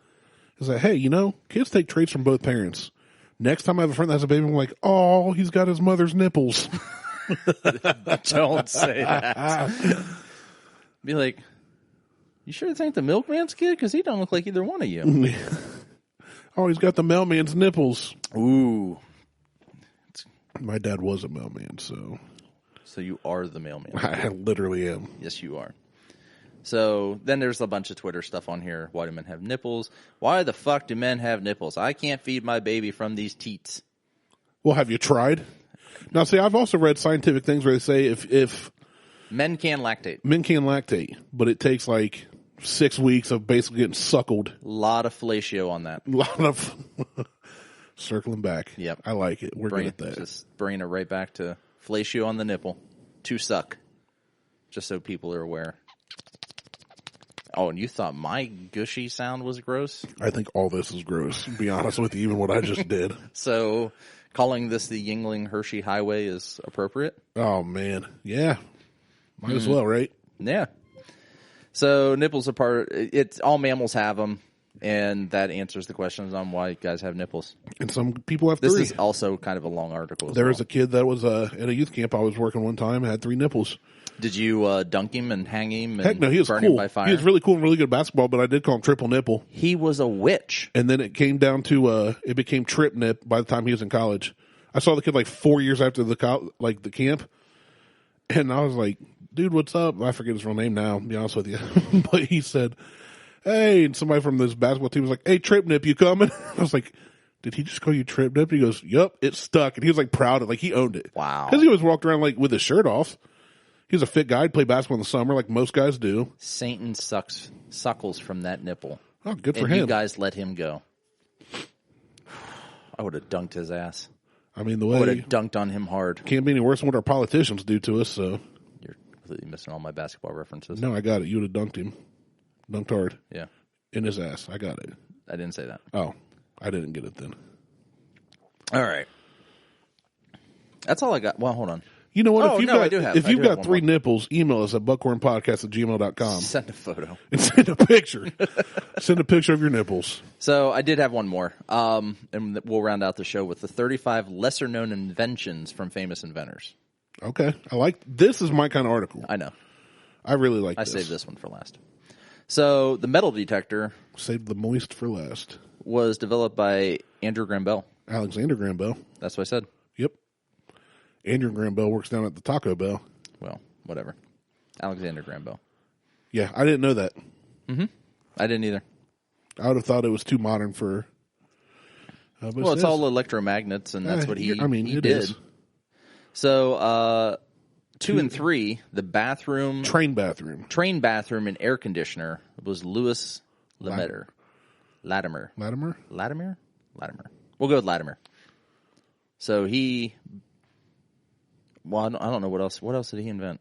is that, hey, kids take traits from both parents. Next time I have a friend that has a baby, I'm like, oh, he's got his mother's nipples. Don't say that. Be like, you sure this ain't the milkman's kid? Because he don't look like either one of you. Oh, he's got the mailman's nipples. Ooh. My dad was a mailman, so. So you are the mailman. I literally am. Yes, you are. So then there's a bunch of Twitter stuff on here. Why do men have nipples? Why the fuck do men have nipples? I can't feed my baby from these teats. Well, have you tried? Now, see, I've also read scientific things where they say if men can lactate. Men can lactate, but it takes like 6 weeks of basically getting suckled. A lot of fellatio on that. A lot of circling back. Yep. I like it. We're good at that. Just bringing it right back to fellatio on the nipple. To suck. Just so people are aware. Oh, and you thought my gushy sound was gross? I think all this is gross, to be honest with you, even what I just did. So, calling this the Yuengling Hershey Highway is appropriate? Oh, man. Yeah. Might as well, right? Yeah. So, nipples are all mammals have them, and that answers the questions on why guys have nipples. And some people have 3. This is also kind of a long article. There was a kid that was at a youth camp I was working one time, had 3 nipples. Did you dunk him and hang him? And Heck no, he was burn cool. him by fire? He was really cool and really good at basketball, but I did call him triple nipple. He was a witch. And then it came down to it became trip nip by the time he was in college. I saw the kid like 4 years after the camp, and I was like, "Dude, what's up?" I forget his real name now. To be honest with you, but he said, "Hey," and somebody from this basketball team was like, "Hey, trip nip, you coming?" I was like, "Did he just call you trip nip?" He goes, "Yup, it stuck," and he was like proud of, like he owned it. Wow, because he always walked around like with his shirt off. He's a fit guy. He'd play basketball in the summer like most guys do. Satan suckles from that nipple. Oh, good for and him. You guys let him go. I would have dunked his ass. I mean, I would have dunked on him hard. Can't be any worse than what our politicians do to us, so. You're completely missing all my basketball references. No, I got it. You would have dunked him. Dunked hard. Yeah. In his ass. I got it. I didn't say that. Oh, I didn't get it then. All right. That's all I got. Well, hold on. You know what? Oh, If you've got 3 nipples, email us at buckhornpodcast@gmail.com. Send a photo. And send a picture. Send a picture of your nipples. So I did have one more. And we'll round out the show with the 35 lesser-known inventions from famous inventors. Okay. This is my kind of article. I know. I really like this. I saved this one for last. So the metal detector. Saved the moist for last. Was developed by Andrew Graham Bell. Alexander Graham Bell. That's what I said. Yep. Andrew Graham Bell works down at the Taco Bell. Well, whatever. Alexander Graham Bell. Yeah, I didn't know that. Mm-hmm. I didn't either. I would have thought it was too modern for... well, it's all electromagnets, and that's what he did. Is. So, 2 and 3, the bathroom... Train bathroom and air conditioner was Louis Latimer. Latimer. We'll go with Latimer. So he... Well, I don't know what else. What else did he invent?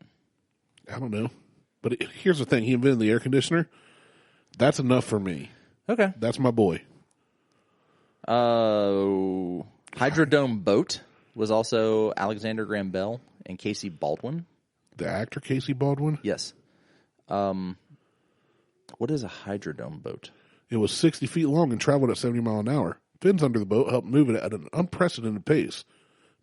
I don't know. But here's the thing. He invented the air conditioner. That's enough for me. Okay. That's my boy. Hydrodome boat was also Alexander Graham Bell and Casey Baldwin. The actor Casey Baldwin? Yes. What is a hydrodome boat? It was 60 feet long and traveled at 70 miles an hour. Fins under the boat helped move it at an unprecedented pace.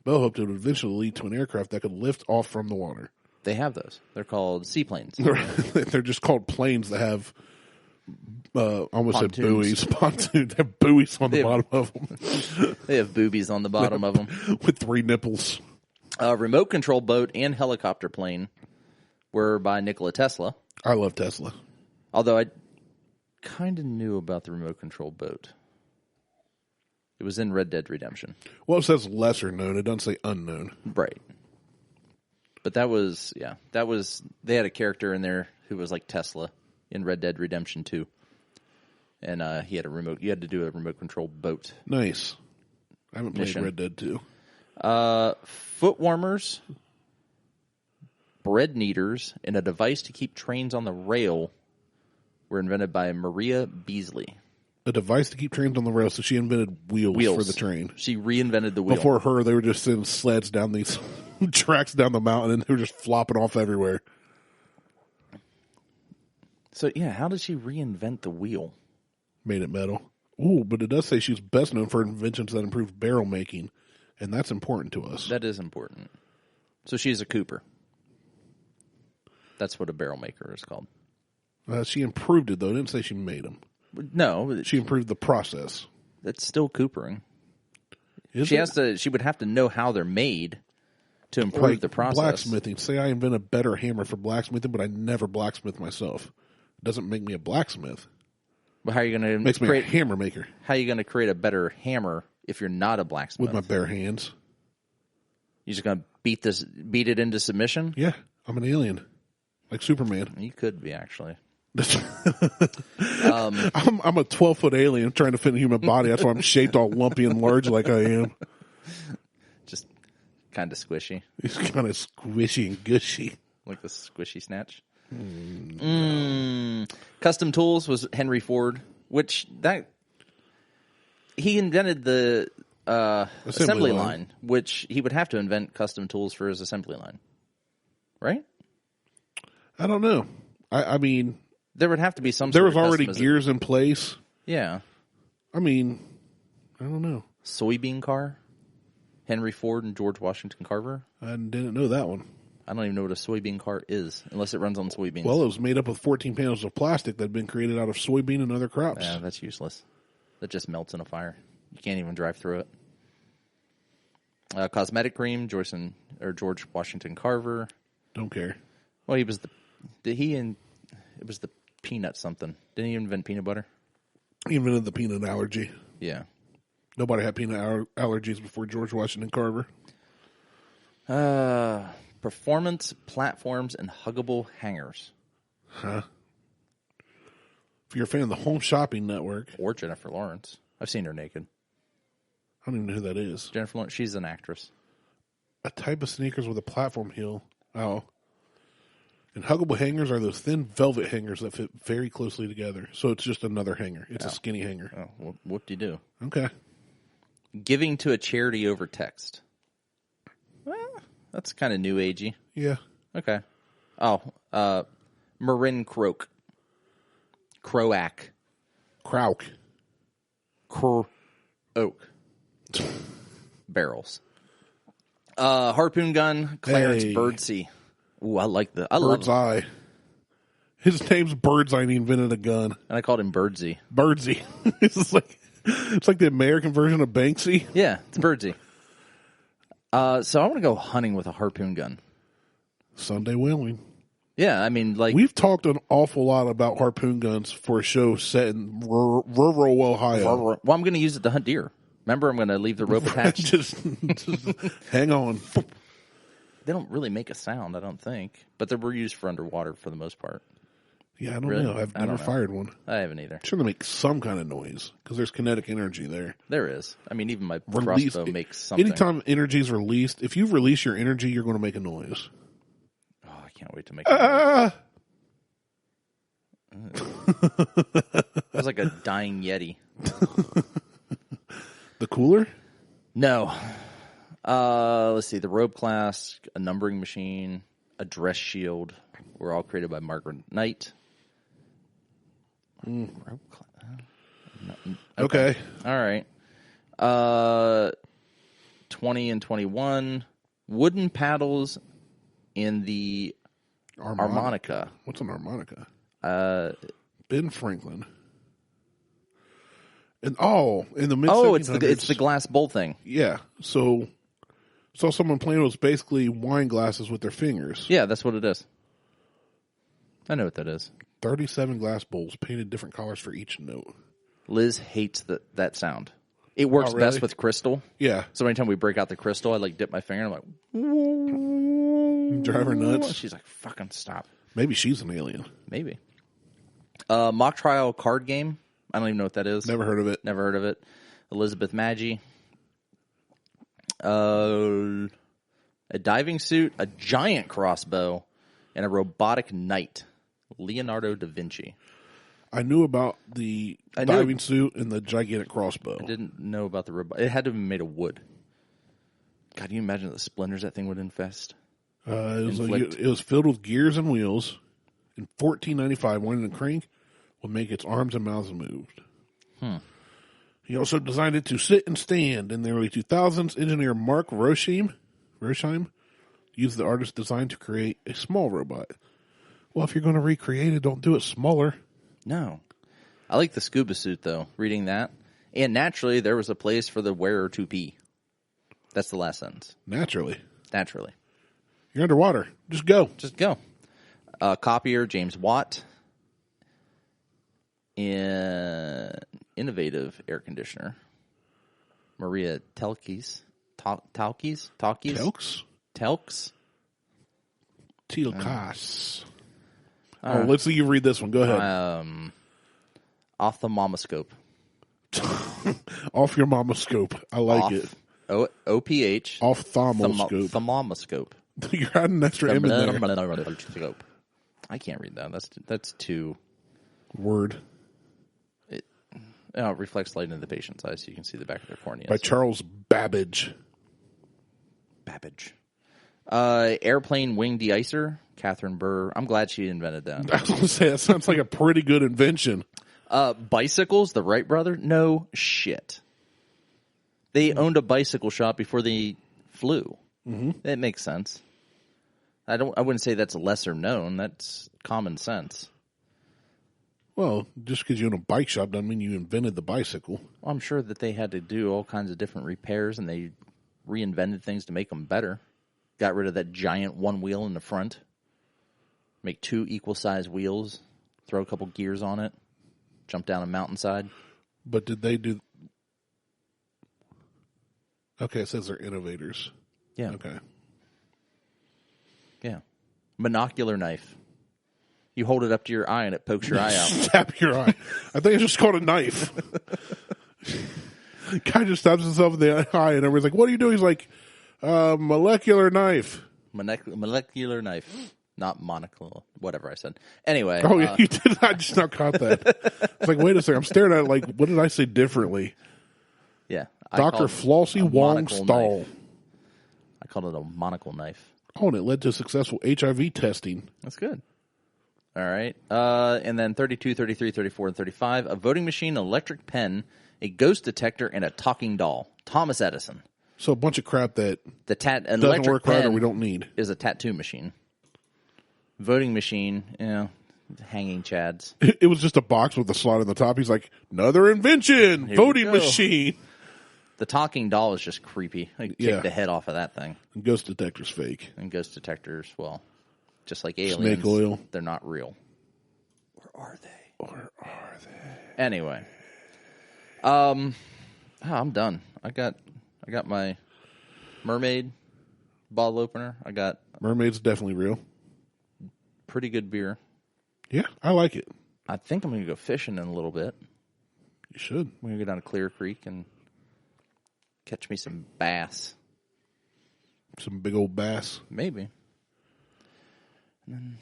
Bell hoped it would eventually lead to an aircraft that could lift off from the water. They have those. They're called seaplanes. They're just called planes that have almost said Pontoons. buoys. Pontoons. They have buoys on the bottom of them. They have boobies on the bottom of them. With 3 nipples. Remote control boat and helicopter plane were by Nikola Tesla. I love Tesla. Although I kind of knew about the remote control boat. It was in Red Dead Redemption. Well, it says lesser known. It doesn't say unknown. Right. But that was, they had a character in there who was like Tesla in Red Dead Redemption 2. And you had to do a remote control boat. Nice. I haven't played Mission. Red Dead 2. Foot warmers, bread kneaders, and a device to keep trains on the rail were invented by Maria Beasley. A device to keep trains on the rail, so she invented wheels for the train. She reinvented the wheel. Before her, they were just sending sleds down these tracks down the mountain, and they were just flopping off everywhere. So, yeah, how did she reinvent the wheel? Made it metal. Ooh, but it does say she's best known for inventions that improved barrel making, and that's important to us. That is important. So she's a cooper. That's what a barrel maker is called. She improved it, though. It didn't say she made them. No. She improved the process. That's still coopering. Is She it? would have to know how they're made to improve Like the process. blacksmithing. Say I invent a better hammer for blacksmithing, but I never blacksmith myself. It doesn't make me a blacksmith. Well, how are you going to Makes me a hammer maker How are you going to create a better hammer if you're not a blacksmith? with my bare hands. You're just going to beat it into submission? Yeah, I'm an alien, like Superman. You could be, actually. I'm a 12-foot alien trying to fit in a human body. That's why I'm shaped all lumpy and large like I am. Just kind of squishy. It's kind of squishy and gushy. Like the squishy snatch. Custom tools was Henry Ford, which he invented the assembly line, which he would have to invent custom tools for his assembly line. Right? I don't know. I mean, there would have to be some there sort was of already customization. gears in place. Yeah. I mean, I don't know. Soybean car? Henry Ford and George Washington Carver? I didn't know that one. I don't even know what a soybean car is, unless it runs on soybeans. Well, it was made up of 14 panels of plastic that had been created out of soybean and other crops. Yeah, that's useless. That just melts in a fire. You can't even drive through it. Cosmetic cream, George Washington Carver. Don't care. Well, it was the peanut something. Didn't he invent peanut butter? He invented the peanut allergy. Yeah. Nobody had peanut allergies before George Washington Carver. Performance platforms and huggable hangers. Huh? If you're a fan of the Home Shopping Network. Or Jennifer Lawrence. I've seen her naked. I don't even know who that is. Jennifer Lawrence, she's an actress. A type of sneakers with a platform heel. Oh. And huggable hangers are those thin velvet hangers that fit very closely together. So it's just another hanger. It's a skinny hanger. Oh, well, whoop-de-doo. Okay. Giving to a charity over text. Well, that's kind of new agey. Yeah. Okay. Oh, Marin Croak. Croak. Krauk. Oak. Barrels. Harpoon gun, Clarence Hey. Birdsey. Ooh, I like the. I Bird's love him. Eye. His name's Bird's Eye and he invented a gun. And I called him Birdsey. Birdsey. It's like the American version of Banksy. Yeah, it's Birdsey. So I want to go hunting with a harpoon gun. Sunday Whaling. Yeah, I mean, like... We've talked an awful lot about harpoon guns for a show set in rural Ohio. Well, I'm going to use it to hunt deer. Remember, I'm going to leave the rope attached. just hang on. They don't really make a sound, I don't think. But they were used for underwater for the most part. Yeah, I don't Really? know. I've I don't never know. fired one. I haven't either. Sure, they make some kind of noise because there's kinetic energy there. There is. I mean, even my Release- crossbow makes something. Anytime energy is released, if you release your energy, you're going to make a noise. Oh, I can't wait to make it. It was like a dying Yeti. The cooler? No. Let's see. The robe class, a numbering machine, a dress shield were all created by Margaret Knight. Robe class. Okay. All right. 20 and 21. Wooden paddles in the harmonica. What's an harmonica? Ben Franklin. And in the mid it's the glass bowl thing. Yeah. So saw someone playing with basically wine glasses with their fingers. Yeah, that's what it is. I know what that is. 37 glass bowls painted different colors for each note. Liz hates that sound. It works best with crystal. Yeah. So anytime we break out the crystal, I dip my finger and I'm like, drive her nuts. She's like, fucking stop. Maybe she's an alien. Maybe. Mock trial card game. I don't even know what that is. Never heard of it. Elizabeth Maggi. A diving suit, a giant crossbow, and a robotic knight. Leonardo da Vinci. I knew about the diving suit and the gigantic crossbow. I didn't know about the robot. It had to have been made of wood. God, can you imagine the splinters that thing would infest? It was filled with gears and wheels. In 1495, one in the crank would make its arms and mouths moved. He also designed it to sit and stand. In the early 2000s, engineer Mark Rosheim used the artist's design to create a small robot. Well, if you're going to recreate it, don't do it smaller. No. I like the scuba suit, though, reading that. And naturally, there was a place for the wearer to pee. That's the last sentence. Naturally. You're underwater. Just go. Copier, James Watt. Innovative air conditioner. Maria Telkes. Telks? Tilkas. Let's see you read this one. Go ahead. Ophthalmoscope. Off your mama scope. I like it. OPH. Ophthalmoscope. You're adding an extra M in there. I can't read that. That's too... Word. It reflects light into the patient's eyes so you can see the back of their cornea. By Charles Babbage. Airplane wing de-icer, Catherine Burr. I'm glad she invented that. I was going to say, that sounds like a pretty good invention. Bicycles, the Wright brother? No shit. They owned a bicycle shop before they flew. Mm-hmm. It makes sense. I wouldn't say that's lesser known. That's common sense. Well, just because you own a bike shop doesn't mean you invented the bicycle. Well, I'm sure that they had to do all kinds of different repairs, and they reinvented things to make them better. Got rid of that giant one wheel in the front. Make 2 equal-sized wheels. Throw a couple gears on it. Jump down a mountainside. But did they do... Okay, it says they're innovators. Yeah. Okay. Yeah. Monocular knife. You hold it up to your eye and it pokes your eye out. Stab your eye. I think it's just called a knife. Guy just stabs himself in the eye and everybody's like, what are you doing? He's like, molecular knife. Molecular knife. Not monocular. Whatever I said. Anyway. Oh, yeah, you did. I just not caught that. It's like, wait a second. I'm staring at it like, what did I say differently? Yeah. Dr. Flossie Wong Stahl. I called it a monocle knife. Oh, and it led to successful HIV testing. That's good. All right. And then 32, 33, 34, and 35. A voting machine, an electric pen, a ghost detector, and a talking doll. Thomas Edison. So a bunch of crap that an doesn't work right or we don't need. Is a tattoo machine. Voting machine, hanging chads. It was just a box with a slot in the top. He's like, another invention, voting machine. The talking doll is just creepy. Take the head off of that thing. And ghost detector's fake. And ghost detectors, well, just like aliens. Snake oil. They're not real. Or are they? Anyway. I'm done. I got my mermaid bottle opener. I got Mermaid's definitely real. Pretty good beer. Yeah, I like it. I think I'm going to go fishing in a little bit. You should. I'm going to go down to Clear Creek and catch me some bass. Some big old bass. Maybe. And then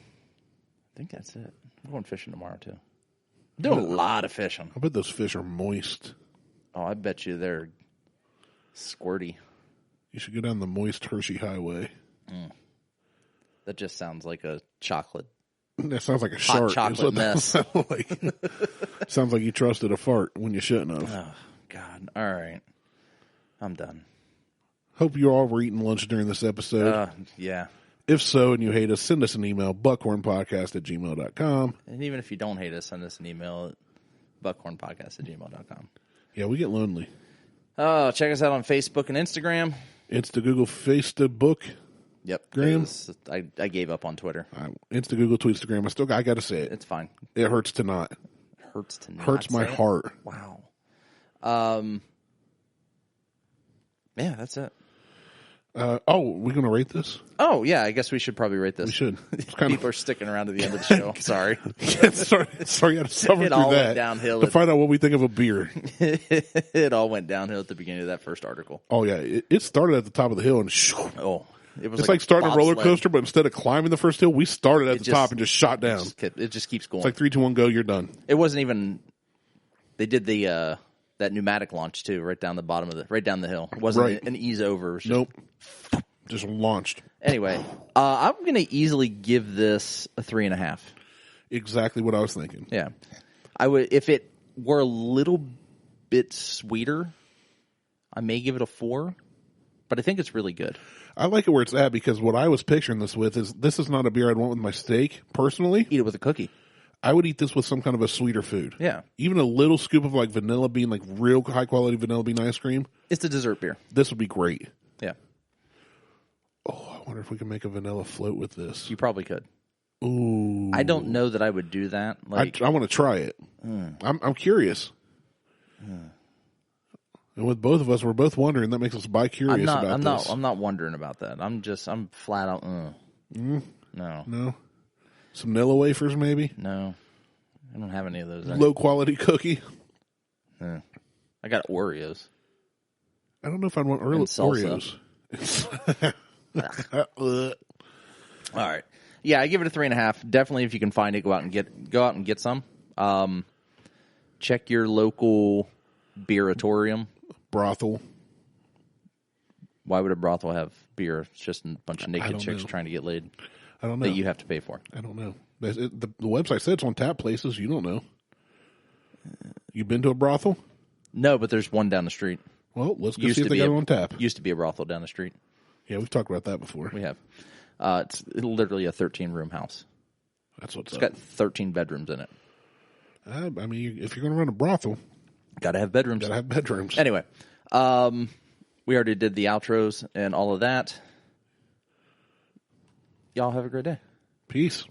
I think that's it. I'm going fishing tomorrow, too. I'm doing a lot of fishing. I bet those fish are moist. Oh, I bet you they're squirty. You should go down the moist Hershey Highway. Mm. That just sounds like a chocolate. That sounds like a hot shark. chocolate mess. Sounds like you trusted a fart when you shouldn't have. Oh, God. All right. I'm done. Hope you all were eating lunch during this episode. Yeah. If so, and you hate us, send us an email, buckhornpodcast@gmail.com. And even if you don't hate us, send us an email at buckhornpodcast@gmail.com. Yeah, we get lonely. Oh, check us out on Facebook and Instagram. Insta, Google, Facebook. Yep. Graham? I gave up on Twitter. Insta, Google, Tweetstagram. I got to say it. It's fine. It hurts to not. Hurts to not Hurts my say it? heart. Wow. Yeah, that's it. We're going to rate this? Oh, yeah, I guess we should probably rate this. We should. People are sticking around to the end of the show. Sorry. Sorry, you had to suffer It through all that went downhill. to find out what we think of a beer. It all went downhill at the beginning of that first article. Oh, yeah. It started at the top of the hill and Oh, it was it's like starting a roller bobsled. coaster, but instead of climbing the first hill, we started at the just- top and just shot down. It just keeps going. It's like 3, 2, 1, go. You're done. It wasn't even. They did the that pneumatic launch too, right down the bottom of right down the hill. It wasn't Right. an ease over. It was just- Nope. Just launched. Anyway, I'm going to easily give this a 3.5. Exactly what I was thinking. Yeah, I would if it were a little bit sweeter. I may give it a 4, but I think it's really good. I like it where it's at because what I was picturing this with is this is not a beer I'd want with my steak personally. Eat it with a cookie. I would eat this with some kind of a sweeter food. Yeah. Even a little scoop of like vanilla bean, like real high quality vanilla bean ice cream. It's a dessert beer. This would be great. Yeah. Oh, I wonder if we can make a vanilla float with this. You probably could. Ooh. I don't know that I would do that. Like, I want to try it. I'm curious. And with both of us, we're both wondering. That makes us bi-curious about this. I'm not wondering about that. I'm flat out. No. No? Some Nilla wafers, maybe? No. I don't have any of those. Low-quality cookie? I got Oreos. I don't know if I'd want Oreos. All right. Yeah, I give it a 3.5. Definitely, if you can find it, go out and get some. Check your local beeratorium. Brothel. Why would a brothel have beer? It's just a bunch of naked don't chicks know. trying to get laid I don't know. that you have to pay for. I don't know. The website said it's on tap places. You don't know. You been to a brothel? No, but there's one down the street. Well, let's go see if they got it on tap. Used to be a brothel down the street. Yeah, we've talked about that before. We have. It's literally a 13-room house. That's what's It's up. got 13 bedrooms in it. I mean, if you're going to run a brothel, Got to have bedrooms. got to have bedrooms. Anyway, we already did the outros and all of that. Y'all have a great day. Peace.